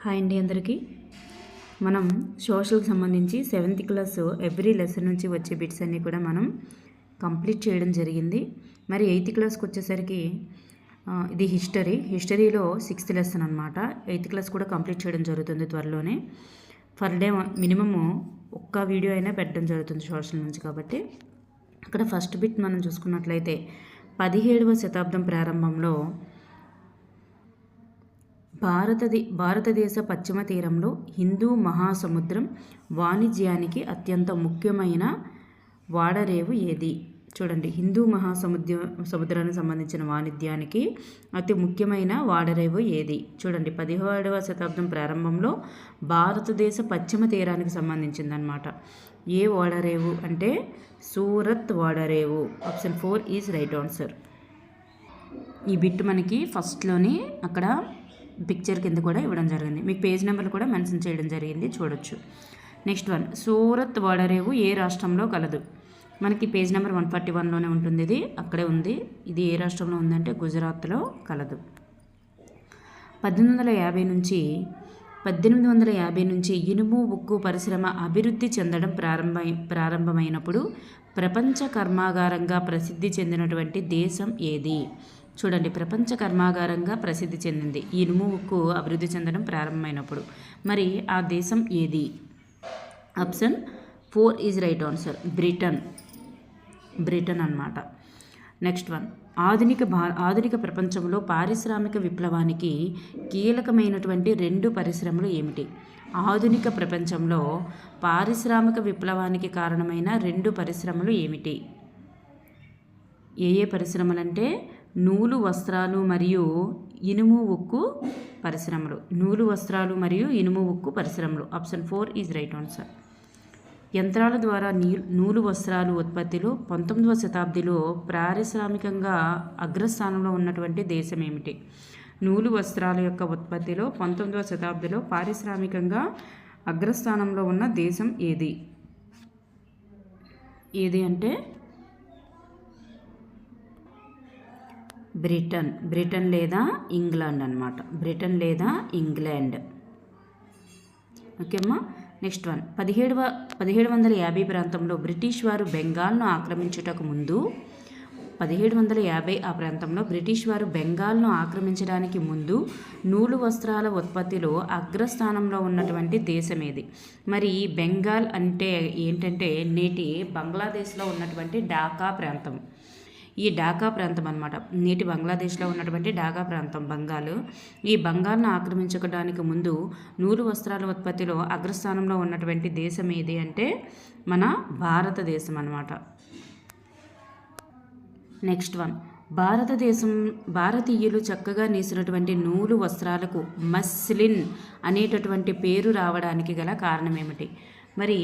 Hi అండి అందరికీ. మనం సోషల్కి సంబంధించి 7th క్లాస్ ఎవ్రీ లెసన్ నుంచి వచ్చే బిట్స్ అన్నీ కూడా మనం కంప్లీట్ చేయడం జరిగింది. మరి 8th క్లాస్కి వచ్చేసరికి ఇది హిస్టరీలో 6th లెసన్ అనమాట. 8th క్లాస్ కూడా కంప్లీట్ చేయడం జరుగుతుంది త్వరలోనే. పర్ డే మినిమము ఒక్క వీడియో అయినా పెట్టడం జరుగుతుంది సోషల్ నుంచి. కాబట్టి అక్కడ ఫస్ట్ బిట్ మనం చూసుకున్నట్లయితే 17వ శతాబ్దం ప్రారంభంలో భారతదేశ పశ్చిమ తీరంలో హిందూ మహాసముద్రం వాణిజ్యానికి అత్యంత ముఖ్యమైన వాడరేవు ఏది? చూడండి, హిందూ సముద్రానికి సంబంధించిన వాణిజ్యానికి అతి ముఖ్యమైన వాడరేవు ఏది? చూడండి, 17వ శతాబ్దం ప్రారంభంలో భారతదేశ పశ్చిమ తీరానికి సంబంధించిందనమాట. ఏ వాడరేవు అంటే Surat Vadarevu. Option 4 is right answer. ఈ బిట్ మనకి ఫస్ట్లోని అక్కడ పిక్చర్ కింద కూడా ఇవ్వడం జరిగింది. మీకు పేజ్ నెంబర్ కూడా మెన్షన్ చేయడం జరిగింది, చూడొచ్చు. నెక్స్ట్ వన్, సూరత్ వాడరేవు ఏ రాష్ట్రంలో కలదు? మనకి పేజ్ నెంబర్ 141లోనే ఉంటుంది. ఇది అక్కడే ఉంది. ఇది ఏ రాష్ట్రంలో ఉందంటే గుజరాత్లో కలదు. 1850 నుంచి ఇనుము ఉక్కు పరిశ్రమ అభివృద్ధి చెందడం ప్రారంభమైనప్పుడు ప్రపంచ కర్మాగారంగా ప్రసిద్ధి చెందినటువంటి దేశం ఏది? చూడండి, ప్రపంచ కర్మాగారంగా ప్రసిద్ధి చెందింది ఇనుము ఉక్కు అభివృద్ధి చెందడం ప్రారంభమైనప్పుడు. మరి ఆ దేశం ఏది? Option 4 is right answer. Britain అన్నమాట. నెక్స్ట్ వన్, ఆధునిక ప్రపంచంలో పారిశ్రామిక విప్లవానికి కీలకమైనటువంటి 2 పరిశ్రమలు ఏమిటి? ఆధునిక ప్రపంచంలో పారిశ్రామిక విప్లవానికి కారణమైన 2 పరిశ్రమలు ఏమిటి? ఏ పరిశ్రమలు అంటే నూలు వస్త్రాలు మరియు ఇనుము ఉక్కు పరిశ్రమలు. Option 4 is right answer. యంత్రాల ద్వారా నూలు వస్త్రాలు ఉత్పత్తిలో 19వ శతాబ్దిలో పారిశ్రామికంగా అగ్రస్థానంలో ఉన్నటువంటి దేశం ఏమిటి? నూలు వస్త్రాల యొక్క ఉత్పత్తిలో 19వ శతాబ్దిలో పారిశ్రామికంగా అగ్రస్థానంలో ఉన్న దేశం ఏది? అంటే బ్రిటన్ లేదా ఇంగ్లాండ్ అన్నమాట. ఓకే అమ్మా. నెక్స్ట్ వన్, 1750 ప్రాంతంలో బ్రిటిష్ వారు బెంగాల్ను ఆక్రమించుటకు ముందు 1750 ఆ ప్రాంతంలో బ్రిటిష్ వారు బెంగాల్ను ఆక్రమించడానికి ముందు నూలు వస్త్రాల ఉత్పత్తిలో అగ్రస్థానంలో ఉన్నటువంటి దేశం ఏది? మరి బెంగాల్ అంటే ఏంటంటే నేటి బంగ్లాదేశ్లో ఉన్నటువంటి ఢాకా ప్రాంతం. ఈ ఢాకా ప్రాంతం అన్నమాట, నేటి బంగ్లాదేశ్లో ఉన్నటువంటి ఢాకా ప్రాంతం బంగాల్. ఈ బంగాల్ను ఆక్రమించుకోవడానికి ముందు నూలు వస్త్రాల ఉత్పత్తిలో అగ్రస్థానంలో ఉన్నటువంటి దేశం ఏది అంటే మన భారతదేశం అన్నమాట. నెక్స్ట్ వన్, భారతీయులు చక్కగా నేసినటువంటి నూలు వస్త్రాలకు మస్లిన్ అనేటటువంటి పేరు రావడానికి గల కారణం ఏమిటి? మరి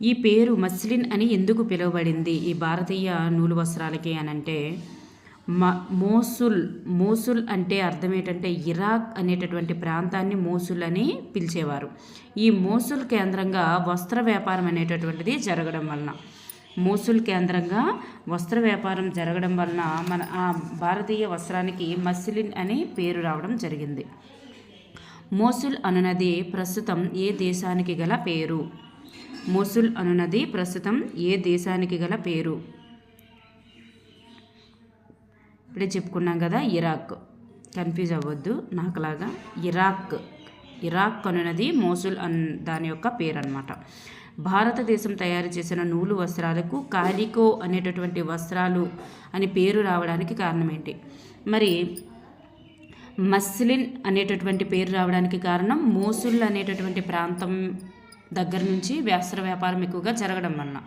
ఈ పేరు మస్లిన్ అని ఎందుకు పిలువబడింది ఈ భారతీయ నూలు వస్త్రాలకి అని అంటే మోసుల్ అంటే అర్థం ఏంటంటే ఇరాక్ అనేటటువంటి ప్రాంతాన్ని మోసుల్ అని పిలిచేవారు. ఈ మోసుల్ కేంద్రంగా వస్త్ర వ్యాపారం అనేటటువంటిది జరగడం వలన మన ఆ భారతీయ వస్త్రానికి మస్లిన్ అని పేరు రావడం జరిగింది. మోసుల్ అనునది ప్రస్తుతం ఏ దేశానికి గల పేరు? ఇప్పుడే చెప్పుకున్నాం కదా, ఇరాక్. కన్ఫ్యూజ్ అవ్వద్దు నాకులాగా. ఇరాక్ అనునది మోసుల్ దాని యొక్క పేరు అన్నమాట. భారతదేశం తయారు చేసిన నూలు వస్త్రాలకు కాలికో అనేటటువంటి వస్త్రాలు అని పేరు రావడానికి కారణం ఏంటి? మరి మస్లిన్ అనేటటువంటి పేరు రావడానికి కారణం మోసుల్ అనేటటువంటి ప్రాంతం దగ్గర నుంచి వస్త్ర వ్యాపారం ఎక్కువగా జరగడం వలన.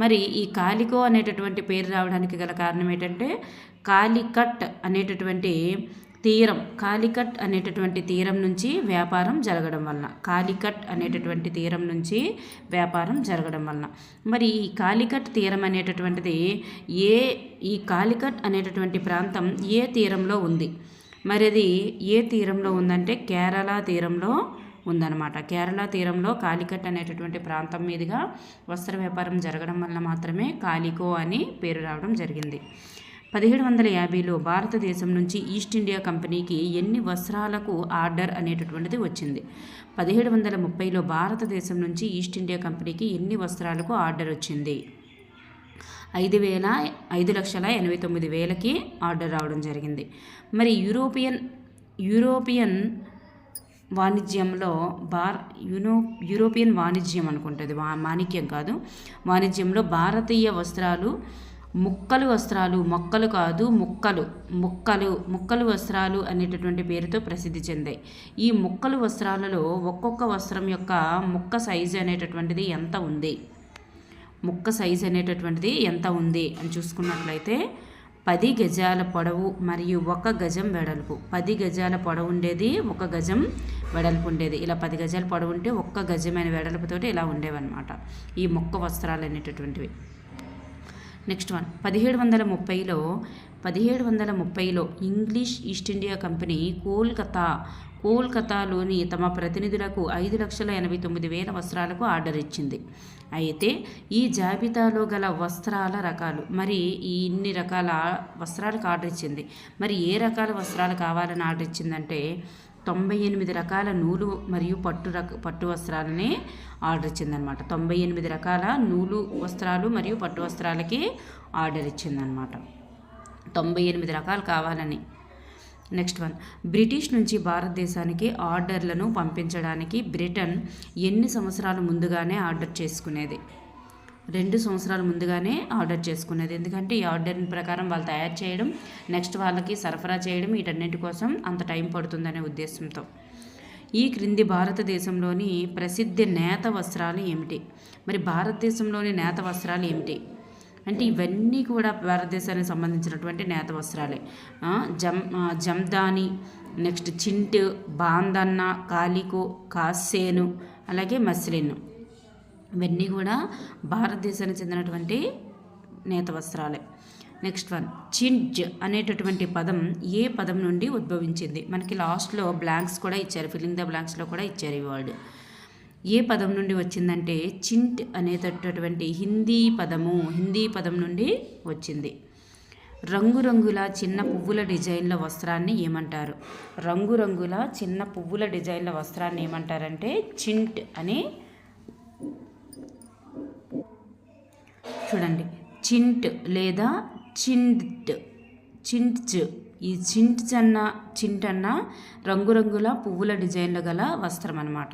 మరి ఈ కాలికో అనేటటువంటి పేరు రావడానికి గల కారణం ఏంటంటే కాలికట్ అనేటటువంటి తీరం నుంచి వ్యాపారం జరగడం వలన. మరి ఈ కాలికట్ తీరం అనేటటువంటిది ఈ కాలికట్ అనేటటువంటి ప్రాంతం ఏ తీరంలో ఉంది? మరి అది ఏ తీరంలో ఉందంటే కేరళ తీరంలో ఉందన్నమాట. కేరళ తీరంలో కాలికట్ అనేటటువంటి ప్రాంతం మీదుగా వస్త్ర వ్యాపారం జరగడం వల్ల మాత్రమే కాలికో అని పేరు రావడం జరిగింది. 1750లో భారతదేశం నుంచి ఈస్ట్ ఇండియా కంపెనీకి ఎన్ని వస్త్రాలకు ఆర్డర్ అనేటటువంటిది వచ్చింది? 1730లో భారతదేశం నుంచి ఈస్ట్ ఇండియా కంపెనీకి ఎన్ని వస్త్రాలకు ఆర్డర్ వచ్చింది? 5,89,000కి ఆర్డర్ రావడం జరిగింది. మరి యూరోపియన్ వాణిజ్యంలో యూరోపియన్ వాణిజ్యం అనుకుంటుంది, మాణిక్యం కాదు, వాణిజ్యంలో భారతీయ వస్త్రాలు ముక్కలు వస్త్రాలు అనేటటువంటి పేరుతో ప్రసిద్ధి చెందాయి. ఈ ముక్కలు వస్త్రాలలో ఒక్కొక్క వస్త్రం యొక్క ముక్క సైజు అనేటటువంటిది ఎంత ఉంది? ముక్క సైజు అనేటటువంటిది ఎంత ఉంది అని చూసుకున్నట్లయితే 10 గజాల పొడవు మరియు 1 గజం వెడల్పు. 10 గజాల పొడవు ఉండేది, 1 గజం వెడల్పు ఉండేది. ఇలా 10 గజాల పొడవు ఉంటే 1 గజమైన వెడల్పుతోటి ఇలా ఉండేవన్నమాట ఈ ముక్క వస్త్రాలు అనేటటువంటివి. నెక్స్ట్ వన్, 1730లో ఇంగ్లీష్ ఈస్ట్ ఇండియా కంపెనీ కోల్కతాలోని తమ ప్రతినిధులకు 5,89,000 వస్త్రాలకు ఆర్డర్ ఇచ్చింది. అయితే ఈ జాబితాలో గల వస్త్రాల రకాలు, మరి ఈ ఇన్ని రకాల వస్త్రాలకు ఆర్డర్ ఇచ్చింది. మరి ఏ రకాల వస్త్రాలు కావాలని ఆర్డర్ ఇచ్చిందంటే 98 రకాల నూలు మరియు పట్టు వస్త్రాలని ఆర్డర్ ఇచ్చిందనమాట. 98 రకాల నూలు వస్త్రాలు మరియు పట్టు వస్త్రాలకి ఆర్డర్ ఇచ్చిందనమాట. 98 రకాలు కావాలని. నెక్స్ట్ వన్, బ్రిటిష్ నుంచి భారతదేశానికి ఆర్డర్లను పంపించడానికి బ్రిటన్ ఎన్ని సంవత్సరాల ముందుగానే ఆర్డర్ చేసుకునేది? 2 సంవత్సరాల ముందుగానే ఆర్డర్ చేసుకునేది. ఎందుకంటే ఈ ఆర్డర్ ప్రకారం వాళ్ళు తయారు చేయడం, నెక్స్ట్ వాళ్ళకి సరఫరా చేయడం, వీటన్నిటి కోసం అంత టైం పడుతుందనే ఉద్దేశంతో. ఈ క్రింది భారతదేశంలోని ప్రసిద్ధ నేత వస్త్రాలు ఏమిటి? మరి భారతదేశంలోని నేత వస్త్రాలు ఏమిటి అంటే ఇవన్నీ కూడా భారతదేశానికి సంబంధించినటువంటి నేత వస్త్రాలే. జమ్దాని, నెక్స్ట్ చింట్, బాందన్న, కాలికో, కాసేను, అలాగే మస్లిన్, ఇవన్నీ కూడా భారతదేశానికి చెందినటువంటి నేత వస్త్రాలే. నెక్స్ట్ వన్, చింట్ అనేటటువంటి పదం ఏ పదం నుండి ఉద్భవించింది? మనకి లాస్ట్లో బ్లాంక్స్ కూడా ఇచ్చారు, ఫిల్లింగ్ ద బ్లాంక్స్లో కూడా ఇచ్చారు ఈ వర్డ్. ఏ పదం నుండి వచ్చిందంటే చింట్ అనేటటువంటి హిందీ పదం నుండి వచ్చింది. రంగురంగుల చిన్న పువ్వుల డిజైన్ల వస్త్రాన్ని ఏమంటారు? రంగురంగుల చిన్న పువ్వుల డిజైన్ల వస్త్రాన్ని ఏమంటారంటే చింట్ అని. చూడండి, చింట్ లేదా చింట్జ్. ఈ చింట్ అన్న రంగురంగుల పువ్వుల డిజైన్లు గల వస్త్రం అనమాట.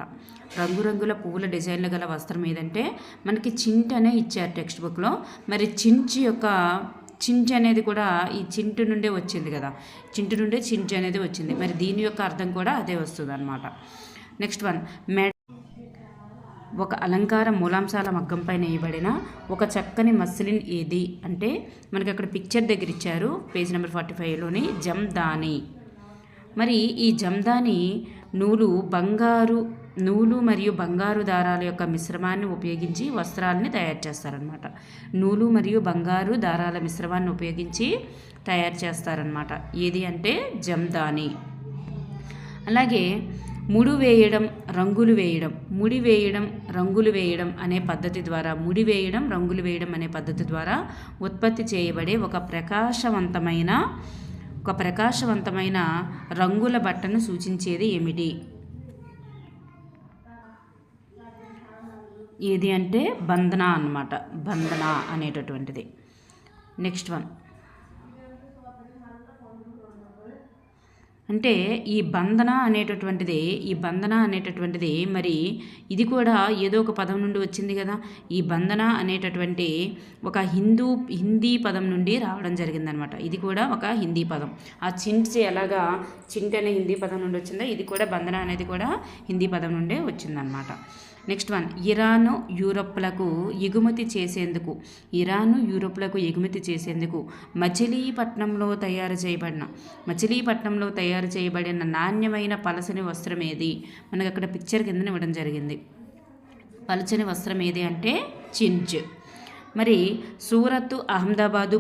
రంగురంగుల పువ్వుల డిజైన్లు గల వస్త్రం ఏదంటే మనకి చింట్ అనే ఇచ్చారు టెక్స్ట్ బుక్లో. మరి చింట్ అనేది కూడా ఈ చింట్ నుండే వచ్చింది కదా, చింట్ నుండే చింట్ అనేది వచ్చింది. మరి దీని యొక్క అర్థం కూడా అదే వస్తుంది అనమాట. నెక్స్ట్ వన్, ఒక అలంకార మూలాంశాల మగ్గంపై నేయబడిన ఒక చక్కని మస్లిన్ ఏది అంటే మనకి అక్కడ పిక్చర్ దగ్గర ఇచ్చారు పేజ్ నెంబర్ 45లోని జమ్దాని. మరి ఈ జమ్దాని నూలు మరియు బంగారు దారాల యొక్క మిశ్రమాన్ని ఉపయోగించి వస్త్రాలని తయారు చేస్తారనమాట. నూలు మరియు బంగారు దారాల మిశ్రమాన్ని ఉపయోగించి తయారు చేస్తారనమాట. ఏది అంటే జమ్దాని. అలాగే ముడి వేయడం రంగులు వేయడం అనే పద్ధతి ద్వారా ఉత్పత్తి చేయబడే ఒక ప్రకాశవంతమైన రంగుల బట్టను సూచించేది ఏమిటి? ఏది అంటే బంధనా అన్నమాట, బంధనా అనేటటువంటిది. నెక్స్ట్ వన్ అంటే ఈ బంధన అనేటటువంటిది మరి ఇది కూడా ఏదో ఒక పదం నుండి వచ్చింది కదా. ఈ బంధన అనేటటువంటి ఒక హిందీ పదం నుండి రావడం జరిగిందనమాట. ఇది కూడా ఒక హిందీ పదం. ఆ చింట్ అనే హిందీ పదం నుండి వచ్చిందా, ఇది కూడా బంధన అనేది కూడా హిందీ పదం నుండే వచ్చిందనమాట. నెక్స్ట్ వన్, ఇరాను యూరోప్లకు ఎగుమతి చేసేందుకు మచిలీపట్నంలో తయారు చేయబడిన నాణ్యమైన పలచని వస్త్రం ఏది? మనకు అక్కడ పిక్చర్ కింద ఇవ్వడం జరిగింది. పలచని వస్త్రం ఏది అంటే చింజ్. మరి సూరత్, అహ్మదాబాద్,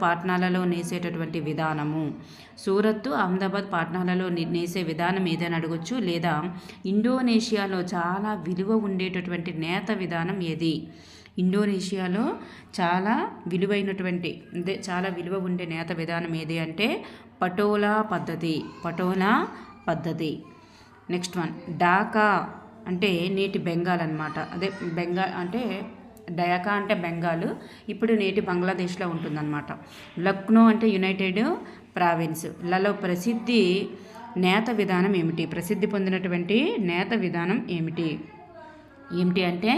పాట్నాలలో నేసేటటువంటి విధానము, నేసే విధానం ఏదని అడగొచ్చు. లేదా ఇండోనేషియాలో చాలా విలువ ఉండేటటువంటి నేత విధానం ఏది? ఇండోనేషియాలో చాలా విలువైనటువంటి చాలా విలువ ఉండే నేత విధానం ఏది అంటే పటోలా పద్ధతి. నెక్స్ట్ వన్ ఢాకా అంటే నేటి బెంగాల్ అనమాట. అదే బెంగాల్ అంటే ఢాకా అంటే బెంగాల్, ఇప్పుడు నేటి బంగ్లాదేశ్లో ఉంటుందన్నమాట. లక్నో అంటే యునైటెడ్ ప్రావిన్స్. లలో ప్రసిద్ధి పొందినటువంటి నేత విధానం ఏమిటి అంటే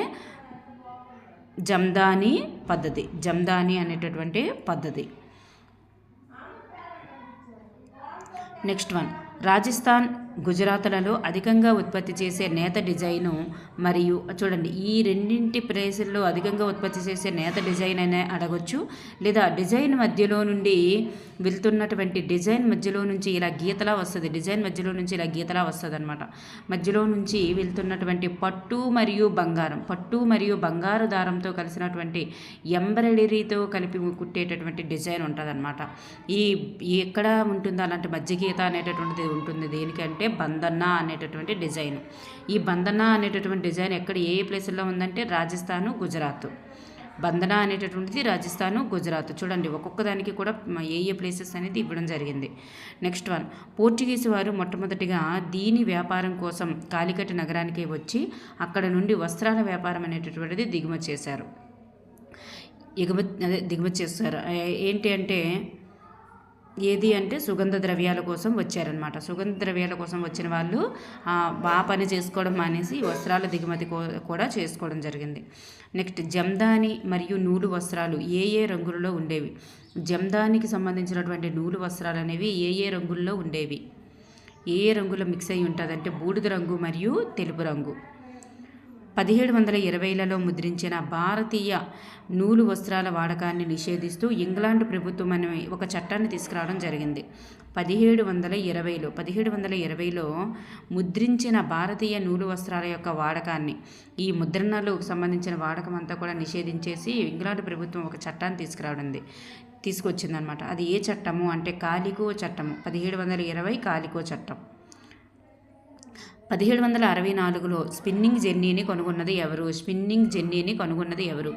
జమ్దాని అనేటటువంటి పద్ధతి. నెక్స్ట్ వన్ రాజస్థాన్, గుజరాత్లలో అధికంగా ఉత్పత్తి చేసే నేత డిజైను మరియు చూడండి ఈ రెండింటి ప్లేసుల్లో అధికంగా ఉత్పత్తి చేసే నేత డిజైన్ అనే అడగొచ్చు, లేదా డిజైన్ మధ్యలో నుండి ఇలా గీతలా వస్తుంది. డిజైన్ మధ్యలో నుంచి ఇలా గీతలా వస్తుంది అనమాట. మధ్యలో నుంచి వెళ్తున్నటువంటి పట్టు మరియు బంగారు దారంతో కలిసినటువంటి ఎంబ్రాయిడరీతో కలిపి కుట్టేటటువంటి డిజైన్ ఉంటుంది అనమాట. ఎక్కడ ఉంటుంది అలాంటి మధ్య గీత అనేటటువంటిది ఉంటుంది. దేనికంటే బందన్నా అనేటటువంటి డిజైన్. ఈ బందన్నా అనేటటువంటి డిజైన్ ఎక్కడ ఏ ప్లేసుల్లో ఉందంటే రాజస్థాను, గుజరాత్. బందనా అనేటటువంటిది రాజస్థాను, గుజరాత్. చూడండి ఒక్కొక్క దానికి కూడా ఏ ప్లేసెస్ అనేది ఇవ్వడం జరిగింది. నెక్స్ట్ వన్ పోర్చుగీస్ వారు మొట్టమొదటిగా దీని వ్యాపారం కోసం కాలికట్ నగరానికి వచ్చి అక్కడ నుండి వస్త్రాల వ్యాపారం అనేటటువంటిది దిగుమతి చేశారు. ఏంటి అంటే ఏది అంటే సుగంధ ద్రవ్యాల కోసం వచ్చారనమాట. సుగంధ ద్రవ్యాల కోసం వచ్చిన వాళ్ళు ఆ పని చేసుకోవడం మానేసి వస్త్రాల దిగుమతి కూడా చేసుకోవడం జరిగింది. నెక్స్ట్ జమ్దాని మరియు నూలు వస్త్రాలు ఏ రంగులలో ఉండేవి? జమ్దానికి సంబంధించినటువంటి నూలు వస్త్రాలు అనేవి ఏ రంగుల్లో ఉండేవి? ఏ రంగులో మిక్స్ అయి ఉంటుంది అంటే బూడిద రంగు మరియు తెలుపు రంగు. 1720లలో ముద్రించిన భారతీయ నూలు వస్త్రాల వాడకాన్ని నిషేధిస్తూ ఇంగ్లాండ్ ప్రభుత్వం అనే ఒక చట్టాన్ని తీసుకురావడం జరిగింది. 1720లో ముద్రించిన భారతీయ నూలు వస్త్రాల యొక్క వాడకాన్ని, ఈ ముద్రణలకు సంబంధించిన వాడకం అంతా కూడా నిషేధించేసి ఇంగ్లాండ్ ప్రభుత్వం ఒక చట్టాన్ని తీసుకొచ్చిందనమాట. అది ఏ చట్టము అంటే కాలికో చట్టము. 1720 కాలికో చట్టం. 1764లో స్పిన్నింగ్ జెన్నీని కనుగొన్నది ఎవరు?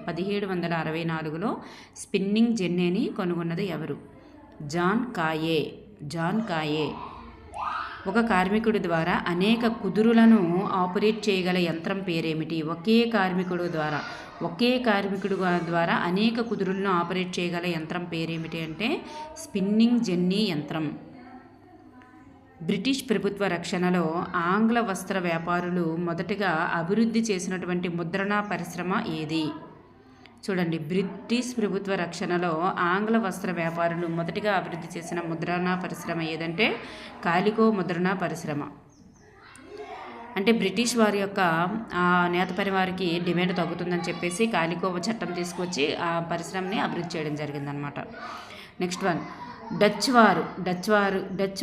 1764లో స్పిన్నింగ్ జెన్నీని కనుగొన్నది ఎవరు? జాన్ కాయే. ఒక కార్మికుడి ద్వారా అనేక కుదురులను ఆపరేట్ చేయగల యంత్రం పేరేమిటి? ఒకే కార్మికుడు ద్వారా అనేక కుదురులను ఆపరేట్ చేయగల యంత్రం పేరేమిటి అంటే స్పిన్నింగ్ జెన్నీ యంత్రం. బ్రిటిష్ ప్రభుత్వ రక్షణలో ఆంగ్ల వస్త్ర వ్యాపారులు మొదటగా అభివృద్ధి చేసినటువంటి ముద్రణా పరిశ్రమ ఏది? చూడండి బ్రిటిష్ ప్రభుత్వ రక్షణలో ఆంగ్ల వస్త్ర వ్యాపారులు మొదటిగా అభివృద్ధి చేసిన ముద్రణా పరిశ్రమ ఏదంటే కాలికో ముద్రణా పరిశ్రమ. అంటే బ్రిటిష్ వారి యొక్క నేత పని వారికి డిమాండ్ తగ్గుతుందని చెప్పేసి కాలికో చట్టం తీసుకొచ్చి ఆ పరిశ్రమని అభివృద్ధి చేయడం జరిగిందనమాట. నెక్స్ట్ వన్ డచ్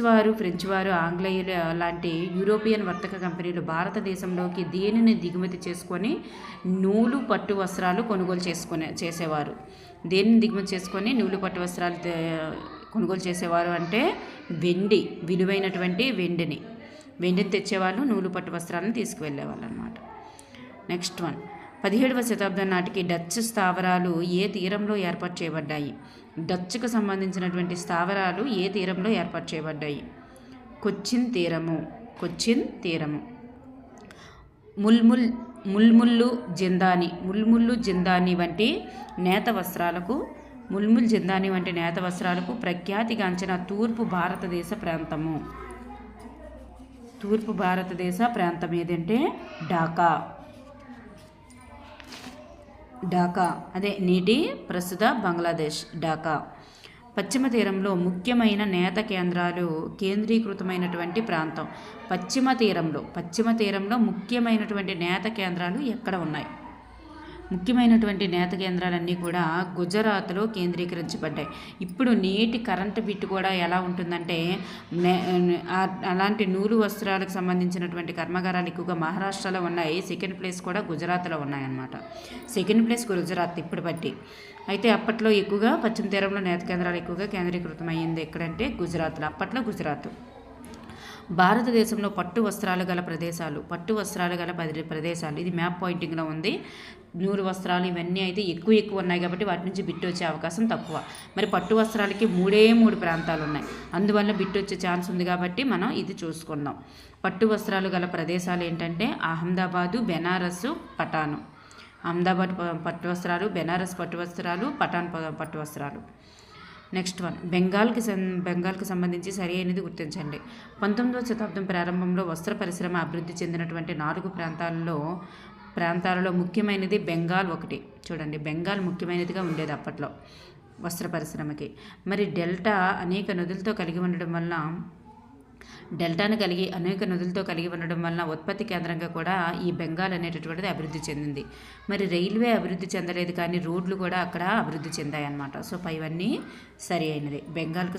వారు ఫ్రెంచ్ వారు ఆంగ్లేయులు లాంటి యూరోపియన్ వర్తక కంపెనీలు భారతదేశంలోకి దేనిని దిగుమతి చేసుకొని నూలు పట్టు వస్త్రాలు కొనుగోలు చేసేవారు? దేనిని దిగుమతి చేసుకొని నూలు పట్టు వస్త్రాలు కొనుగోలు చేసేవారు అంటే విలువైనటువంటి వెండిని తెచ్చేవాళ్ళు, నూలు పట్టు వస్త్రాలను తీసుకువెళ్ళేవాళ్ళు అనమాట. నెక్స్ట్ వన్ 17వ శతాబ్దం నాటికి డచ్ స్థావరాలు ఏ తీరంలో ఏర్పాటు చేయబడ్డాయి? డచ్కు సంబంధించినటువంటి స్థావరాలు ఏ తీరంలో ఏర్పాటు చేయబడ్డాయి? కొచ్చిన్ తీరము. ముల్ముల్లు జిందాని వంటి నేత వస్త్రాలకు ప్రఖ్యాతిగాంచిన తూర్పు భారతదేశ ప్రాంతం ఏదంటే ఢాకా. అదే నేటి ప్రస్తుత బంగ్లాదేశ్ ఢాకా. పశ్చిమ తీరంలో ముఖ్యమైన నేత కేంద్రాలు కేంద్రీకృతమైనటువంటి ప్రాంతం. పశ్చిమ తీరంలో ముఖ్యమైనటువంటి నేత కేంద్రాలు ఎక్కడ ఉన్నాయి? ముఖ్యమైనటువంటి నేత కేంద్రాలన్నీ కూడా గుజరాత్లో కేంద్రీకరించబడ్డాయి. ఇప్పుడు నేటి కరెంటు బిట్టు కూడా ఎలా ఉంటుందంటే అలాంటి నూలు వస్త్రాలకు సంబంధించినటువంటి కర్మాగారాలు ఎక్కువగా మహారాష్ట్రలో ఉన్నాయి. సెకండ్ ప్లేస్ కూడా గుజరాత్లో ఉన్నాయన్నమాట. సెకండ్ ప్లేస్ గుజరాత్ ఇప్పుడు బట్టి. అయితే అప్పట్లో ఎక్కువగా పశ్చిమ తీరంలో నేత కేంద్రాలు ఎక్కువగా కేంద్రీకృతమైంది ఎక్కడంటే గుజరాత్లో. అప్పట్లో గుజరాత్. భారతదేశంలో పట్టు వస్త్రాలు గల ప్రదేశాలు ఇది మ్యాప్ పాయింటింగ్లో ఉంది. నూలు వస్త్రాలు ఇవన్నీ అయితే ఎక్కువ ఉన్నాయి కాబట్టి వాటి నుంచి బిట్టు వచ్చే అవకాశం తక్కువ. మరి పట్టు వస్త్రాలకి 3 ప్రాంతాలు ఉన్నాయి, అందువల్ల బిట్టు వచ్చే ఛాన్స్ ఉంది కాబట్టి మనం ఇది చూసుకుందాం. పట్టు వస్త్రాలు గల ప్రదేశాలు ఏంటంటే అహ్మదాబాదు, బెనారస్, పటాను. అహ్మదాబాద్ పట్టు వస్త్రాలు, బెనారస్ పట్టు వస్త్రాలు, పటాన్ పట్టు వస్త్రాలు. నెక్స్ట్ వన్ బెంగాల్కి సంబంధించి సరి అయినది గుర్తించండి. 19వ శతాబ్దం ప్రారంభంలో వస్త్ర పరిశ్రమ అభివృద్ధి చెందినటువంటి 4 ప్రాంతాలలో ముఖ్యమైనది బెంగాల్ ఒకటి. చూడండి, బెంగాల్ ముఖ్యమైనదిగా ఉండేది అప్పట్లో వస్త్ర పరిశ్రమకి. మరి అనేక నదులతో కలిగి ఉండడం వలన ఉత్పత్తి కేంద్రంగా కూడా ఈ బెంగాల్ అనేటటువంటిది అభివృద్ధి చెందింది. మరి రైల్వే అభివృద్ధి చెందలేదు, కానీ రోడ్లు కూడా అక్కడ అభివృద్ధి చెందాయి అన్నమాట. సో పైవన్నీ సరి అయినది. బెంగాల్కు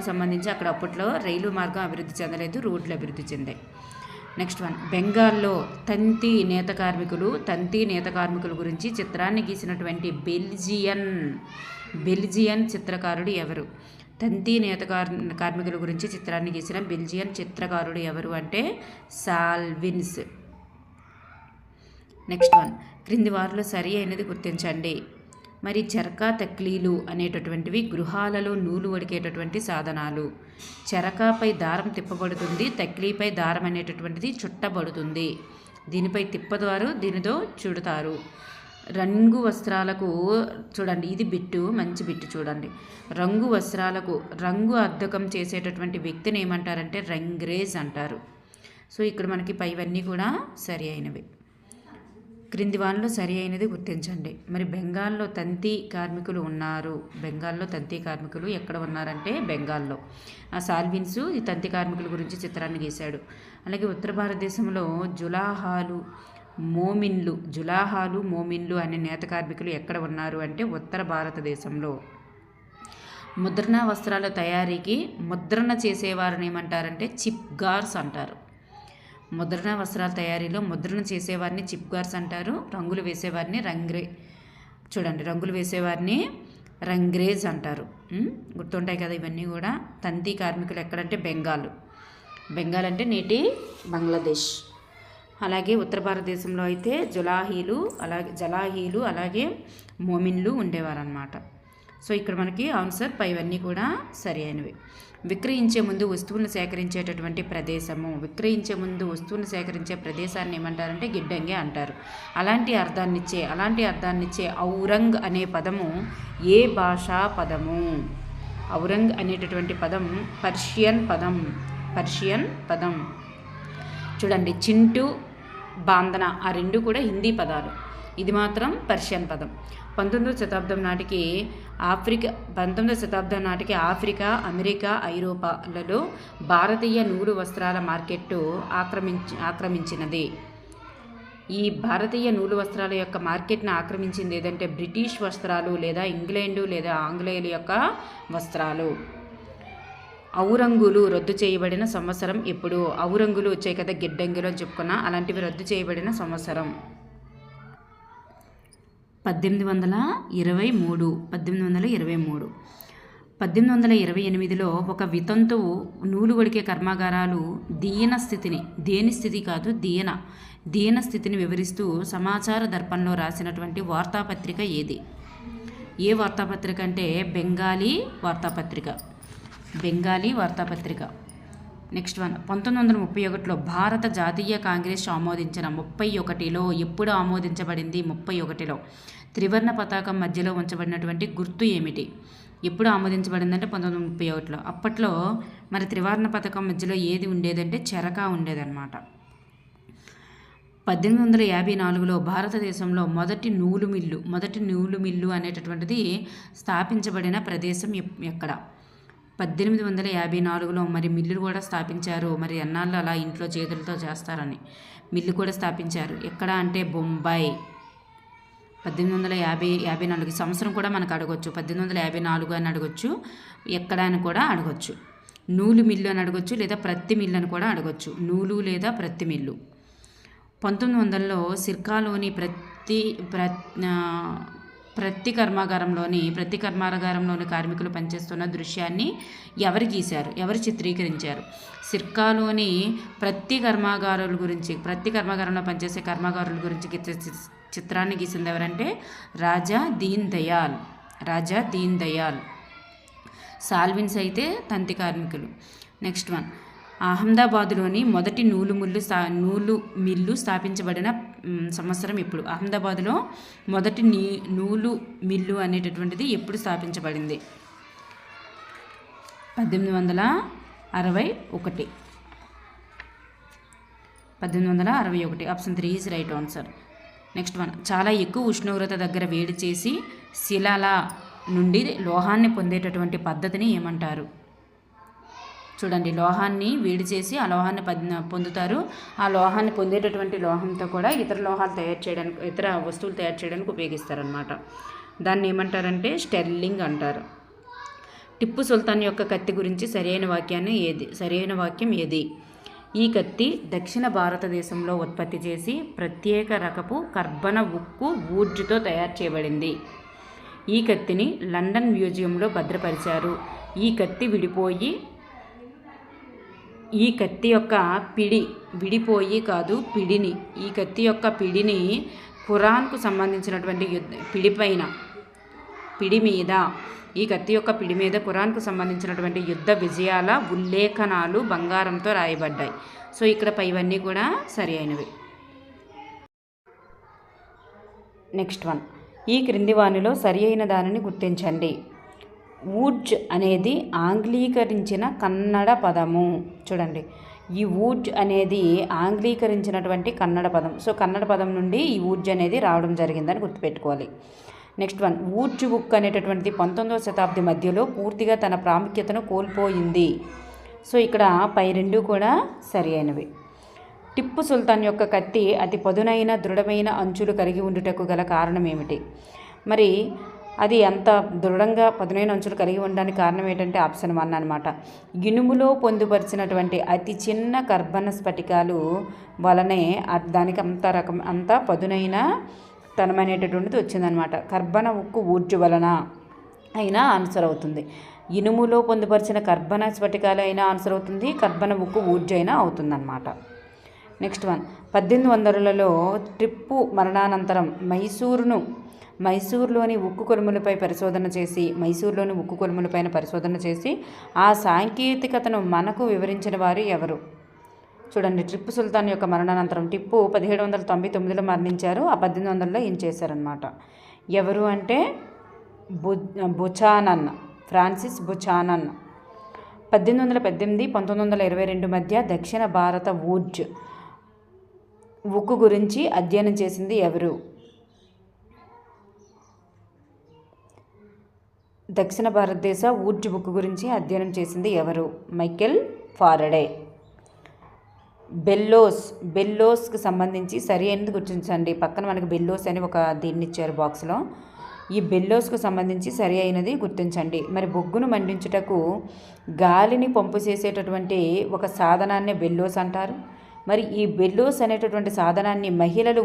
సంబంధించి అక్కడ అప్పట్లో రైలు మార్గం అభివృద్ధి చెందలేదు, రోడ్లు అభివృద్ధి చెందాయి. నెక్స్ట్ వన్, బెంగాల్లో తంతి నేత కార్మికుల గురించి చిత్రాన్ని గీసినటువంటి బెల్జియన్ చిత్రకారుడు ఎవరు? తంతి నేత కార్మికుల గురించి చిత్రాన్ని గీసిన బెల్జియన్ చిత్రకారుడు ఎవరు అంటే సాల్విన్స్. నెక్స్ట్ వన్, క్రింది వారిలో సరి అయినది గుర్తించండి. మరి చరకా తక్లీలు అనేటటువంటివి గృహాలలో నూలు వడికేటటువంటి సాధనాలు. చరకాపై దారం తిప్పబడుతుంది, తక్లీపై దారం అనేటటువంటిది చుట్టబడుతుంది. దీనిపై తిప్పదారు దీనితో చుడతారు. రంగు వస్త్రాలకు చూడండి, ఇది మంచి బిట్టు చూడండి. రంగు వస్త్రాలకు రంగు అద్దకం చేసేటటువంటి వ్యక్తిని ఏమంటారంటే రంగ్రేజ్ అంటారు. సో ఇక్కడ మనకి పైవన్నీ కూడా సరి అయినవి. క్రింది వానిలో సరి అయినది గుర్తించండి. మరి బెంగాల్లో తంతి కార్మికులు ఉన్నారు. బెంగాల్లో తంతి కార్మికులు ఎక్కడ ఉన్నారంటే బెంగాల్లో. ఆ సాల్విన్స్ ఈ తంతి కార్మికుల గురించి చిత్రాన్ని గీశాడు. అలాగే ఉత్తర భారతదేశంలో జులాహాలు, మోమిన్లు అనే నేత కార్మికులు ఎక్కడ ఉన్నారు అంటే ఉత్తర భారతదేశంలో. ముద్రణ వస్త్రాల తయారీకి ముద్రణ చేసేవారిని ఏమంటారంటే చిప్గార్స్ అంటారు. ముద్రణ వస్త్రాల తయారీలో ముద్రణ చేసేవారిని చిప్గార్స్ అంటారు. రంగులు వేసేవారిని రంగ్రేజ్ అంటారు. గుర్తుంటాయి కదా ఇవన్నీ కూడా. తంతి కార్మికులు ఎక్కడంటే బెంగాల్ అంటే నేటి బంగ్లాదేశ్. అలాగే ఉత్తర భారతదేశంలో అయితే జలాహీలు అలాగే మోమిన్లు ఉండేవారన్నమాట. సో ఇక్కడ మనకి ఆన్సర్ పైవన్నీ కూడా సరి అయినవి. విక్రయించే ముందు వస్తువులను సేకరించే ప్రదేశాన్ని ఏమంటారంటే గిడ్డంగి అంటారు. అలాంటి అర్థాన్నిచ్చే ఔరంగ్ అనే పదము ఏ భాషా పదము? ఔరంగ్ అనేటటువంటి పదం పర్షియన్ పదం. చూడండి, చింటూ, బాందన ఆ రెండు కూడా హిందీ పదాలు, ఇది మాత్రం పర్షియన్ పదం. 19వ శతాబ్దం నాటికి ఆఫ్రికా, అమెరికా, ఐరోపాలలో భారతీయ నూలు వస్త్రాల మార్కెట్టు ఆక్రమించినది. ఈ భారతీయ నూలు వస్త్రాల యొక్క మార్కెట్ను ఆక్రమించింది ఏదంటే బ్రిటిష్ వస్త్రాలు లేదా ఇంగ్లాండు లేదా ఆంగ్లేయుల యొక్క వస్త్రాలు. ఔరంగులు రద్దు చేయబడిన సంవత్సరం ఎప్పుడు? ఔరంగులు వచ్చాయి కదా గిడ్డంగిలో చెప్పుకున్నా, అలాంటివి రద్దు చేయబడిన సంవత్సరం 1823. 1828లో ఒక వితంతువు నూలు వడికే కర్మాగారాలు దీన స్థితిని వివరిస్తూ సమాచార దర్పణలో రాసినటువంటి వార్తాపత్రిక ఏది? ఏ వార్తాపత్రిక అంటే బెంగాలీ వార్తాపత్రిక. నెక్స్ట్ వన్, 1931లో భారత జాతీయ కాంగ్రెస్ ఆమోదించిన 31లో ఎప్పుడు ఆమోదించబడింది? 31లో త్రివర్ణ పతాకం మధ్యలో ఉంచబడినటువంటి గుర్తు ఏమిటి? ఎప్పుడు ఆమోదించబడిందంటే 1931లో. అప్పట్లో మరి త్రివర్ణ పతాకం మధ్యలో ఏది ఉండేదంటే చరకా ఉండేదన్నమాట. 1854లో భారతదేశంలో మొదటి నూలు మిల్లు అనేటటువంటిది స్థాపించబడిన ప్రదేశం ఎక్కడ? 1854లో మరి మిల్లులు కూడా స్థాపించారు. మరి ఎన్నాళ్ళు అలా ఇంట్లో చేతులతో చేస్తారని మిల్లు కూడా స్థాపించారు. ఎక్కడ అంటే బొంబాయి. 1854 సంవత్సరం కూడా మనకు అడగొచ్చు. 1854 అని అడగొచ్చు, ఎక్కడ అని కూడా అడగొచ్చు. నూలు మిల్లు అని అడగొచ్చు, లేదా ప్రత్తి మిల్లు అని కూడా అడగొచ్చు. నూలు లేదా ప్రత్తి మిల్లు. 1900లో సిర్కాలోని ప్రతి కర్మాగారంలోని కార్మికులు పనిచేస్తున్న దృశ్యాన్ని ఎవరు గీశారు, ఎవరు చిత్రీకరించారు? సిర్కాలోని ప్రతి కర్మాగారంలో పనిచేసే కర్మాగారుల గురించి చిత్రాన్ని గీసింది ఎవరంటే రాజా దీన్ దయాల్. సాల్విన్స్ అయితే తంతి కార్మికులు. నెక్స్ట్ వన్, అహ్మదాబాదులోని మొదటి నూలు మిల్లు స్థాపించబడిన సంవత్సరం ఎప్పుడు? అహ్మదాబాద్లో మొదటి నూలు మిల్లు అనేటటువంటిది ఎప్పుడు స్థాపించబడింది? 1861. 1861. Option 3 is right answer. Next one, చాలా ఎక్కువ ఉష్ణోగ్రత దగ్గర వేడి చేసి శిలల నుండి లోహాన్ని పొందేటటువంటి పద్ధతిని ఏమంటారు? చూడండి, లోహాన్ని వేడి చేసి ఆ లోహాన్ని పొందుతారు. ఆ లోహాన్ని పొందేటటువంటి లోహంతో కూడా ఇతర వస్తువులు తయారు చేయడానికి ఉపయోగిస్తారనమాట. దాన్ని ఏమంటారంటే స్టెర్లింగ్ అంటారు. టిప్పు సుల్తాన్ యొక్క కత్తి గురించి సరైన వాక్యం ఏది? ఈ కత్తి దక్షిణ భారతదేశంలో ఉత్పత్తి చేసి ప్రత్యేక రకపు కర్బన ఉక్కు వూడ్జ్తో తయారు చేయబడింది. ఈ కత్తిని లండన్ మ్యూజియంలో భద్రపరిచారు. ఈ కత్తి యొక్క పిడిని ఖురాన్కు సంబంధించినటువంటి పిడి మీద ఖురాన్కు సంబంధించినటువంటి యుద్ధ విజయాల ఉల్లేఖనాలు బంగారంతో రాయబడ్డాయి. సో ఇక్కడ పైవన్నీ కూడా సరి అయినవి. నెక్స్ట్ వన్, ఈ క్రింది వానిలో సరి అయిన దానిని గుర్తించండి. వూడ్జ్ అనేది ఆంగ్లీకరించిన కన్నడ పదము. చూడండి, ఈ వూడ్జ్ అనేది ఆంగ్లీకరించినటువంటి కన్నడ పదం. సో కన్నడ పదం నుండి ఈ వూడ్జ్ అనేది రావడం జరిగిందని గుర్తుపెట్టుకోవాలి. నెక్స్ట్ వన్, వూడ్జ్ బుక్ అనేటటువంటిది 19వ శతాబ్ది మధ్యలో పూర్తిగా తన ప్రాముఖ్యతను కోల్పోయింది. సో ఇక్కడ పై రెండు కూడా సరి అయినవి. టిప్పు సుల్తాన్ యొక్క కత్తి అతి పదునైన దృఢమైన అంచులు కలిగి ఉండుటకు గల కారణం ఏమిటి? మరి అది అంత దృఢంగా పదునైన అంచులు కలిగి ఉండడానికి కారణం ఏంటంటే ఆప్షన్ 1 అనమాట. ఇనుములో పొందుపరిచినటువంటి అతి చిన్న కర్బన స్ఫటికాలు వలనే దానికి అంత పదునైన తనమనేటటువంటిది వచ్చిందనమాట. కర్బన ఉక్కు వూడ్జ్ వలన అయినా ఆన్సర్ అవుతుంది. ఇనుములో పొందుపరిచిన కర్బన స్ఫటికాలు అయినా ఆన్సర్ అవుతుంది, కర్బన ఉక్కు వూడ్జ్ అయినా అవుతుందన్నమాట. నెక్స్ట్ వన్, 1800లలో టిప్పు మరణానంతరం మైసూరులోని ఉక్కు కొలుములపైన పరిశోధన చేసి ఆ సాంకేతికతను మనకు వివరించిన వారు ఎవరు? చూడండి, టిప్పు సుల్తాన్ యొక్క మరణానంతరం టిప్పు 1799లో మరణించారు. ఆ 1800లో ఏం చేశారనమాట. ఎవరు అంటే బుచానన్, ఫ్రాన్సిస్ బుచానన్. 1818-1922 మధ్య దక్షిణ భారత వూడ్జ్ ఉక్కు గురించి అధ్యయనం చేసింది ఎవరు? దక్షిణ భారతదేశ వూడ్జ్ బుక్ గురించి అధ్యయనం చేసింది ఎవరు? Michael Faraday. బెల్లోస్కి సంబంధించి సరి అయినది గుర్తించండి. పక్కన మనకి బెల్లోస్ అని ఒక దీన్ని ఇచ్చారు బాక్స్లో. ఈ బెల్లోస్కు సంబంధించి సరి అయినది గుర్తించండి. మరి బొగ్గును మండించుటకు గాలిని పంపు చేసేటటువంటి ఒక సాధనాన్ని బెల్లోస్ అంటారు. మరి ఈ బెల్లోస్ అనేటటువంటి సాధనాన్ని మహిళలు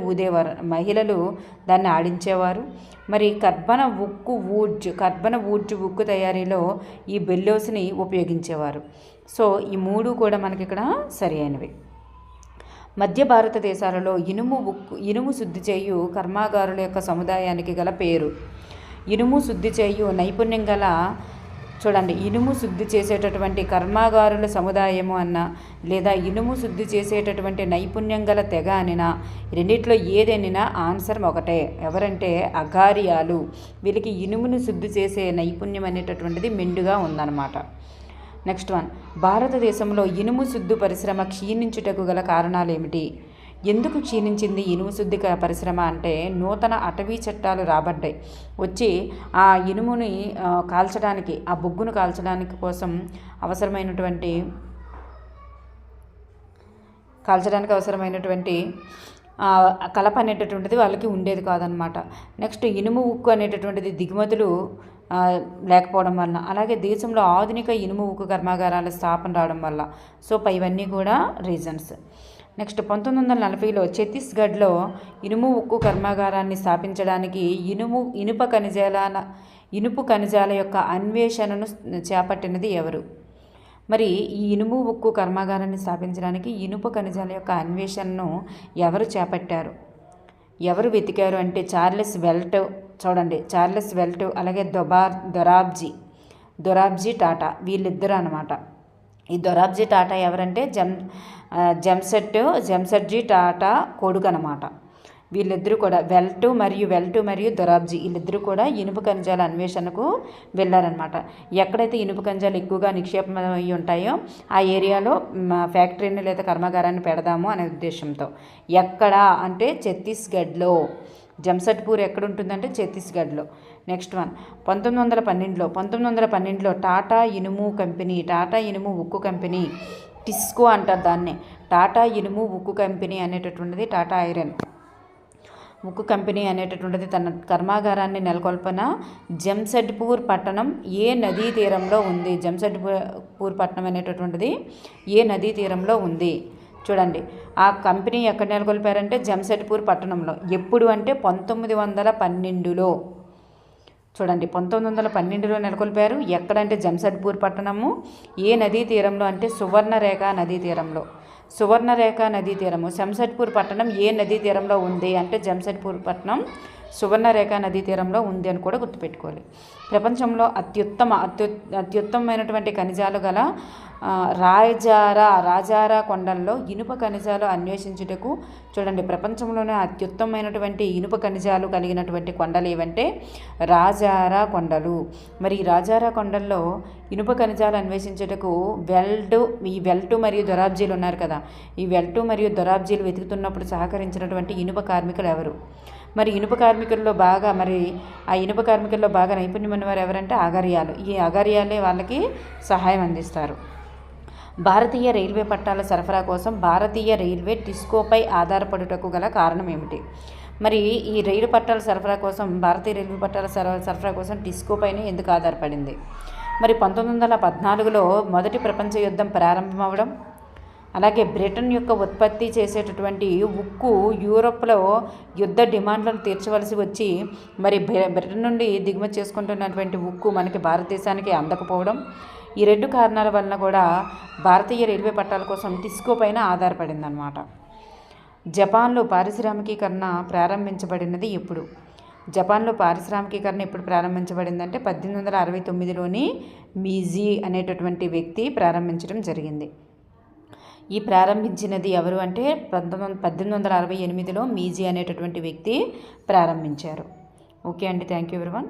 దాన్ని ఆడించేవారు. మరి కర్బన వూడ్జ్ ఉక్కు తయారీలో ఈ బెల్లోస్ని ఉపయోగించేవారు. సో ఈ మూడు కూడా మనకి ఇక్కడ సరి అయినవి. మధ్య భారతదేశాలలో ఇనుము శుద్ధి చేయు కర్మాగారుల యొక్క సముదాయానికి గల పేరు. ఇనుము శుద్ధి చేయు నైపుణ్యం గల, చూడండి, ఇనుము శుద్ధి చేసేటటువంటి కర్మాగారుల సముదాయము అన్న, లేదా ఇనుము శుద్ధి చేసేటటువంటి నైపుణ్యం గల తెగ అనినా, రెండిట్లో ఏదైనా ఆన్సర్ ఒకటే. ఎవరంటే అఘారియాలు. వీళ్ళకి ఇనుమును శుద్ధి చేసే నైపుణ్యం అనేటటువంటిది మెండుగా ఉందన్నమాట. నెక్స్ట్ వన్, భారతదేశంలో ఇనుము శుద్ధి పరిశ్రమ క్షీణించుటకు గల కారణాలు ఏమిటి? ఎందుకు క్షీణించింది ఇనుము శుద్ధి పరిశ్రమ అంటే నూతన అటవీ చట్టాలు రాబడ్డాయి. వచ్చి ఆ ఇనుముని కాల్చడానికి, ఆ బొగ్గును కాల్చడానికి కోసం అవసరమైనటువంటి కలప అనేటటువంటిది వాళ్ళకి ఉండేది కాదనమాట. నెక్స్ట్ ఇనుము ఉక్కు అనేటటువంటిది దిగుమతులు లేకపోవడం వల్ల, అలాగే దేశంలో ఆధునిక ఇనుము ఉక్కు కర్మాగారాల స్థాపన రావడం వల్ల. సో ఇవన్నీ కూడా రీజన్స్. నెక్స్ట్ 1940లో ఛత్తీస్గఢ్లో ఇనుము ఉక్కు కర్మాగారాన్ని స్థాపించడానికి ఇనుపు ఖనిజాల యొక్క అన్వేషణను చేపట్టినది ఎవరు? మరి ఈ ఇనుము ఉక్కు కర్మాగారాన్ని స్థాపించడానికి ఇనుప ఖనిజాల యొక్క అన్వేషణను ఎవరు చేపట్టారు, ఎవరు వెతికారు అంటే చార్లెస్ వెల్ట్. చూడండి, చార్లెస్ వెల్ట్ అలాగే దొరాబ్జీ టాటా, వీళ్ళిద్దరు అనమాట. ఈ దొరాబ్జీ టాటా ఎవరంటే జంషెడ్జీ టాటా కొడుకు అనమాట. వీళ్ళిద్దరూ కూడా వెల్ట్ మరియు దొరాబ్జీ వీళ్ళిద్దరూ కూడా ఇనుప ఖనిజాల అన్వేషణకు వెళ్ళారనమాట. ఎక్కడైతే ఇనుప ఖనిజాలు ఎక్కువగా నిక్షేపం అయి ఉంటాయో ఆ ఏరియాలో ఫ్యాక్టరీని లేదా కర్మాగారాన్ని పెడదాము అనే ఉద్దేశంతో. ఎక్కడ అంటే ఛత్తీస్గఢ్లో. జంషెడ్పూర్ ఎక్కడ ఉంటుందంటే ఛత్తీస్గఢ్లో. నెక్స్ట్ వన్ 1912లో టాటా ఇనుము ఉక్కు కంపెనీ, టిస్కో అంటారు దాన్ని. టాటా ఇనుము ఉక్కు కంపెనీ అనేటటువంటిది టాటా ఐరన్ ఉక్కు కంపెనీ అనేటటువంటిది తన కర్మాగారాన్ని నెలకొల్పిన జంషెడ్పూర్ పట్టణం ఏ నదీ తీరంలో ఉంది? జంషెడ్పూర్ పట్టణం అనేటటువంటిది ఏ నదీ తీరంలో ఉంది? చూడండి, ఆ కంపెనీ ఎక్కడ నెలకొల్పారంటే జంషెడ్పూర్ పట్టణంలో. ఎప్పుడు అంటే 1912లో. చూడండి, 1912లో నెలకొల్పారు. ఎక్కడంటే జంషెడ్పూర్ పట్టణము. ఏ నదీ తీరంలో అంటే సువర్ణరేఖ నదీ తీరంలో. జంషెడ్పూర్ పట్టణం ఏ నదీ తీరంలో ఉంది అంటే జంషెడ్పూర్ పట్టణం సువర్ణరేఖ నదీ తీరంలో ఉంది అని కూడా గుర్తుపెట్టుకోవాలి. ప్రపంచంలో అత్యుత్తమమైనటువంటి ఖనిజాలు గల రాజారా కొండల్లో ఇనుప ఖనిజాలు అన్వేషించుటకు. చూడండి, ప్రపంచంలోనే అత్యుత్తమైనటువంటి ఇనుప ఖనిజాలు కలిగినటువంటి కొండలు ఏవంటే రాజారా కొండలు. మరి ఈ రాజారా కొండల్లో ఇనుప ఖనిజాలు అన్వేషించుటకు ఈ వెల్ట్ మరియు దొరాబ్జీలు ఉన్నారు కదా, ఈ వెల్ట్ మరియు దొరాబ్జీలు వెతుకుతున్నప్పుడు సహకరించినటువంటి ఇనుప కార్మికులు ఎవరు? మరి ఆ ఇనుప కార్మికుల్లో బాగా నైపుణ్యం ఉన్నవారు ఎవరంటే అగర్యాలు. ఈ అగర్యాలే వాళ్ళకి సహాయం అందిస్తారు. భారతీయ రైల్వే పట్టాల సరఫరా కోసం భారతీయ రైల్వే టిస్కోపై ఆధారపడుటకు గల కారణం ఏమిటి? మరి ఈ రైలు పట్టాల సరఫరా కోసం భారతీయ రైల్వే పట్టాల సరఫరా కోసం టిస్కోపైనే ఎందుకు ఆధారపడింది? మరి 1914లో మొదటి ప్రపంచ యుద్ధం ప్రారంభమవడం, అలాగే బ్రిటన్ యొక్క ఉత్పత్తి చేసేటటువంటి ఉక్కు యూరోప్లో యుద్ధ డిమాండ్లను తీర్చవలసి వచ్చి మరి బ్రిటన్ నుండి దిగుమతి చేసుకుంటున్నటువంటి ఉక్కు మనకి భారతదేశానికి అందకపోవడం, ఈ రెండు కారణాల వలన కూడా భారతీయ రైల్వే పట్టాల కోసం టిస్కో పైన ఆధారపడింది అన్నమాట. జపాన్లో పారిశ్రామికీకరణ ప్రారంభించబడినది ఎప్పుడు? జపాన్లో పారిశ్రామికీకరణ ఎప్పుడు ప్రారంభించబడిందంటే 1869లోని మీజీ అనేటటువంటి వ్యక్తి ప్రారంభించడం జరిగింది. ఈ ప్రారంభించినది ఎవరు అంటే 1868లో మీజీ అనేటటువంటి వ్యక్తి ప్రారంభించారు. ఓకే అండి, థ్యాంక్ యూ ఎవరీవన్.